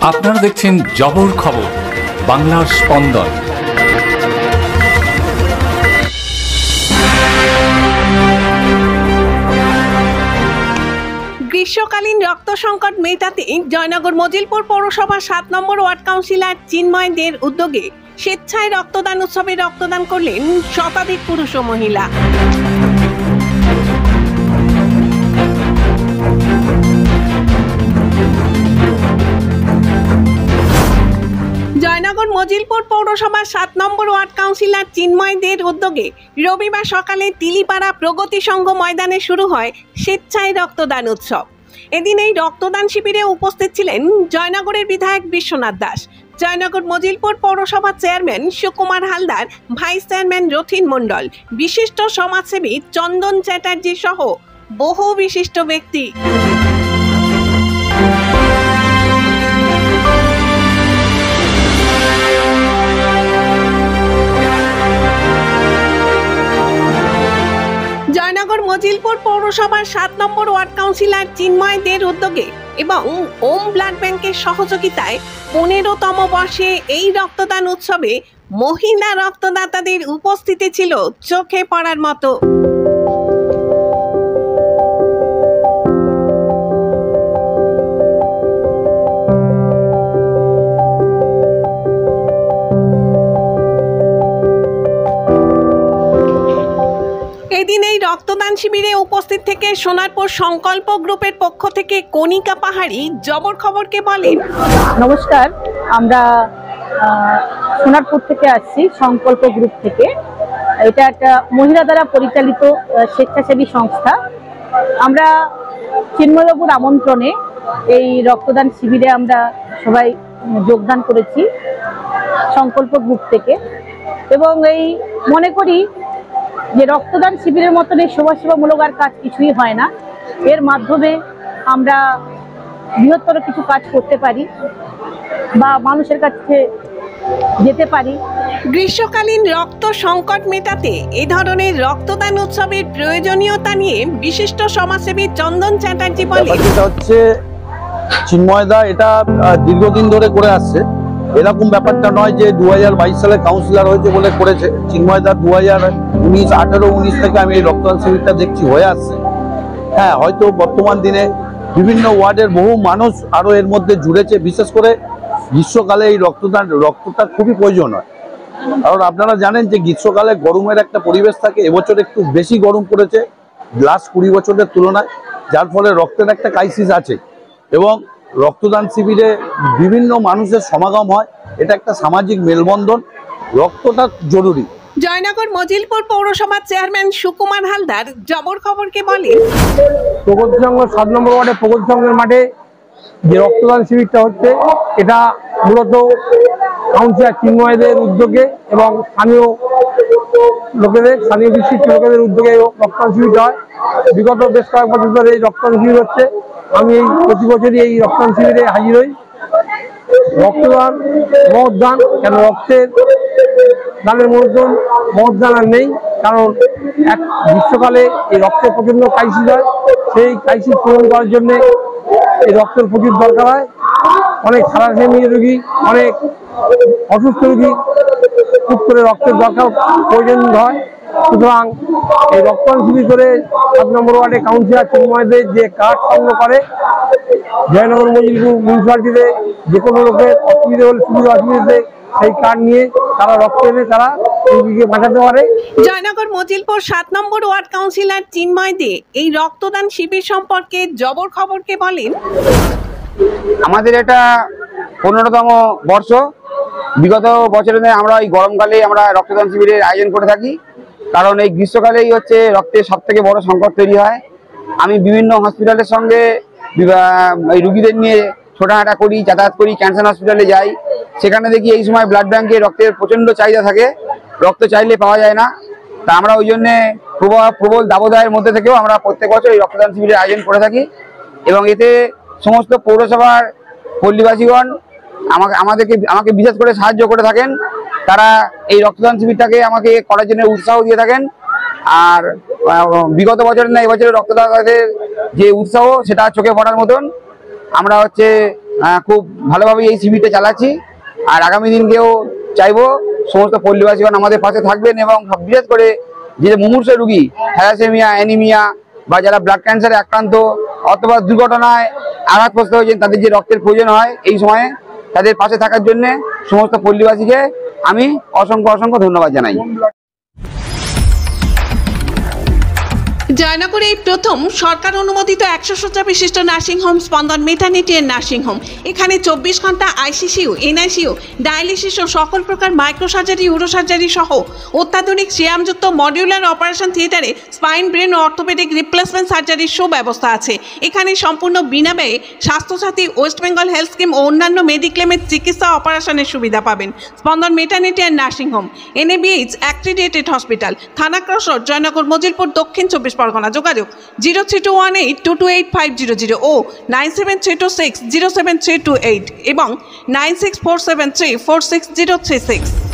আপনারা দেখছেন জবর খবর, বাংলার স্পন্দন। গ্রীষ্মকালীন রক্ত সংকট মেটাতে জয়নগর মজিলপুর পৌরসভা ৭ নম্বর ওয়ার্ড কাউন্সিলর চিন্ময় দের উদ্যোগে স্বেচ্ছায় রক্তদান উৎসবে রক্তদান করলেন শতাধিক পুরুষ ও মহিলা। জয়নগর মজিলপুর পৌরসভার ৭ নম্বর ওয়ার্ড কাউন্সিলর চিন্ময় দের উদ্যোগে রবিবার সকালে তিলিপাড়া প্রগতি সংঘ ময়দানে শুরু হয় স্বেচ্ছায় রক্তদান উৎসব। এদিন এই রক্তদান শিবিরে উপস্থিত ছিলেন জয়নগরের বিধায়ক বিশ্বনাথ দাস, জয়নগর মজিলপুর পৌরসভার chairman Sukumar Haldar, vice chairman Rathin Mondal, বিশিষ্ট সমাজসেবী চন্দন চ্যাটার্জি সহ বহু বিশিষ্ট ব্যক্তি। জয়নগর মজিলপুর পৌরসভার ৭ নম্বর ওয়ার্ড কাউন্সিলর চিন্ময় দের উদ্যোগে এবং ওম ব্লাড ব্যাংকের সহযোগিতায় ১৫তম বর্ষে এই রক্তদান উৎসবে মহিলা রক্তদাতাদের উপস্থিতি ছিল চোখে পড়ার মতো। এদিন এই রক্তদান শিবিরে উপস্থিত থেকে সোনারপুর সংকল্প গ্রুপের পক্ষ থেকে কণিকা পাহাড়ি জবর খবরকে বলেন, নমস্কার, আমরা সোনারপুর থেকে আসছি সংকল্প গ্রুপ থেকে। এটা একটা মহিলা দ্বারা পরিচালিত স্বেচ্ছাসেবী সংস্থা। আমরা চিন্ময়বাবুর আমন্ত্রণে এই রক্তদান শিবিরে আমরা সবাই যোগদান করেছি সংকল্প গ্রুপ থেকে, এবং এই মনে করি যে রক্তদান শিবিরের মতন এই সমাজসেবামূলক আর কাজ কিছুই হয় না। এর মাধ্যমে আমরা বৃহত্তর কিছু কাজ করতে পারি বা মানুষের কাছে যেতে পারি। গ্রীষ্মকালীন রক্ত সংকট মেটাতে এই ধরনের রক্তদান উৎসবের প্রয়োজনীয়তা নিয়ে বিশিষ্ট সমাজসেবী চন্দন চ্যাটার্জি বলেন, এটা হচ্ছে চিন্ময়দা এটা দীর্ঘদিন ধরে করে আসছে। এরকম ব্যাপারটা নয় যে 2022 সালে কাউন্সিলর হয়েছে বলে করেছে। চিন্ময়দা 2019, 18, 19 থেকে আমি এই রক্তদান শিবিরটা দেখছি হয়ে আসছে। হ্যাঁ, হয়তো বর্তমান দিনে বিভিন্ন ওয়ার্ডের বহু মানুষ আরো এর মধ্যে জুড়েছে। বিশেষ করে গ্রীষ্মকালে এই রক্তটা খুবই প্রয়োজন হয়। কারণ আপনারা জানেন যে গ্রীষ্মকালে গরমের একটা পরিবেশ থাকে। এবছর একটু বেশি গরম পড়েছে লাস্ট 20 বছরের তুলনায়, যার ফলে রক্তের একটা ক্রাইসিস আছে এবং রক্তদান শিবিরে বিভিন্ন মানুষের সমাগম হয়। এটা একটা সামাজিক মেলবন্ধন, রক্তটা জরুরি। জয়নগর মজিলপুর পৌরসভার চেয়ারম্যান সুকুমার হালদার জবর খবরকে বলেন, প্রগতি সংঘ ৭ নম্বর ওয়ার্ডে প্রগতি সংঘের মাঠে যে রক্তদান শিবিরটা হচ্ছে, এটা মূলত কাউন্সিলর চিন্ময়দের উদ্যোগে এবং স্থানীয় বিশিষ্ট লোকেদের উদ্যোগে রক্তদান শিবিরটা হয়। বিগত বেশ কয়েক বছর ধরে এই রক্তদান শিবির হচ্ছে। আমি এই প্রতি বছরই এই রক্তদান শিবিরে হাজির হই। রক্তদান মহৎ দান, কেন রক্তের দানের মতন মহৎ দান আর নেই। কারণ এক গ্রীষ্মকালে এই রক্তের প্রচন্ড ক্রাইসিস হয়, সেই ক্রাইসিস পূরণ করার জন্য এই রক্তের প্রচুর দরকার হয়। অনেক থ্যালাসেমিয়া রোগী, অনেক অসুস্থ রোগী খুব করে রক্তের দরকার প্রয়োজন হয়। সুতরাং এই রক্তদান শিবির করে ৭ নম্বর ওয়ার্ডে কাউন্সিলর চিন্ময়দের যে কার্ড সংগ্রহ করে, জয়নগর মজিলপুর মিউনিসিপালিটিতে যে কোনো লোকের অসুবিধা হলে অসুবিধাতে সেই কার্ড নিয়ে তারা রক্ত এনে তারা রোগীকে বাঁচাতে পারে। জয়নগর মজিলপুর ৭ নম্বর ওয়ার্ড কাউন্সিলর চিন্ময় দে এই রক্তদান শিবির সম্পর্কে জবর খবরকে বলেন, আমাদের এটা 15তম বর্ষ। বিগত বছরে আমরা এই গরমকালে আমরা রক্তদান শিবিরের আয়োজন করে থাকি, কারণ এই গ্রীষ্মকালেই হচ্ছে রক্তের সব থেকে বড় সংকট তৈরি হয়। আমি বিভিন্ন হসপিটালের সঙ্গে এই রুগীদের নিয়ে ছোটাহাঁটা করি, যাতায়াত করি, ক্যান্সার হসপিটালে যাই। সেখানে দেখি এই সময় ব্লাড ব্যাংকে রক্তের প্রচণ্ড চাহিদা থাকে, রক্ত চাইলে পাওয়া যায় না। তা আমরা ওই জন্যে প্রবল দাবদাহের মধ্যে থেকেও আমরা প্রত্যেক বছর এই রক্তদান শিবিরের আয়োজন করে থাকি, এবং এতে সমস্ত পৌরসভার পল্লীবাসীগণ আমাকে বিশেষ করে সাহায্য করে থাকেন। তারা এই রক্তদান শিবিরটাকে আমাকে করার জন্য উৎসাহ দিয়ে থাকেন। আর বিগত বছরের না এবছরের রক্তদাতাদের যে উৎসাহ, সেটা চোখে পড়ার মতন। আমরা হচ্ছে খুব ভালোভাবে এই শিবিরটা চালাচ্ছি। আর আগামী দিনকেও চাইবো সমস্ত পল্লীবাসীগণ আমাদের পাশে থাকবেন এবং বিশেষ করে যে মুমূর্ষু রোগী, থ্যালাসেমিয়া, অ্যানিমিয়া বা যারা ব্লাড ক্যান্সারে আক্রান্ত অথবা দুর্ঘটনায় আঘাতগ্রস্ত হয়েছেন, তাদের যে রক্তের প্রয়োজন হয় এই সময়ে তাদের পাশে থাকার জন্য সমস্ত পল্লীবাসীকে আমি অসংখ্য ধন্যবাদ জানাই। জয়নগরে এই প্রথম সরকার অনুমোদিত 100 শয্যা বিশিষ্ট নার্সিংহোম স্পন্দন মেটার্নিটি এন্ড নার্সিংহোম। এখানে 24 ঘন্টা আইসিসিউ, এনআইসিউ, ডায়ালিসিস ও সকল প্রকার মাইক্রোসার্জারি, ইউরোসার্জারি সহ অত্যাধুনিক সিয়ামযুক্ত মডিউলার অপারেশন থিয়েটারে স্পাইন, ব্রেন ও অর্থোপেডিক রিপ্লেসমেন্ট সার্জারির সুব্যবস্থা আছে। এখানে সম্পূর্ণ বিনা ব্যয়ে স্বাস্থ্যসাথী, ওয়েস্ট বেঙ্গল হেলথ স্কিম ও অন্যান্য মেডিক্লেমের চিকিৎসা অপারেশনের সুবিধা পাবেন। Spandan maternity and nursing home, NABH accredited hospital, থানা ক্রস রোড, জয়নগর, মজিলপুর, দক্ষিণ 24 পরগনা। যোগাযোগ 0321822850 ও 9732607328 এবং 9647346036।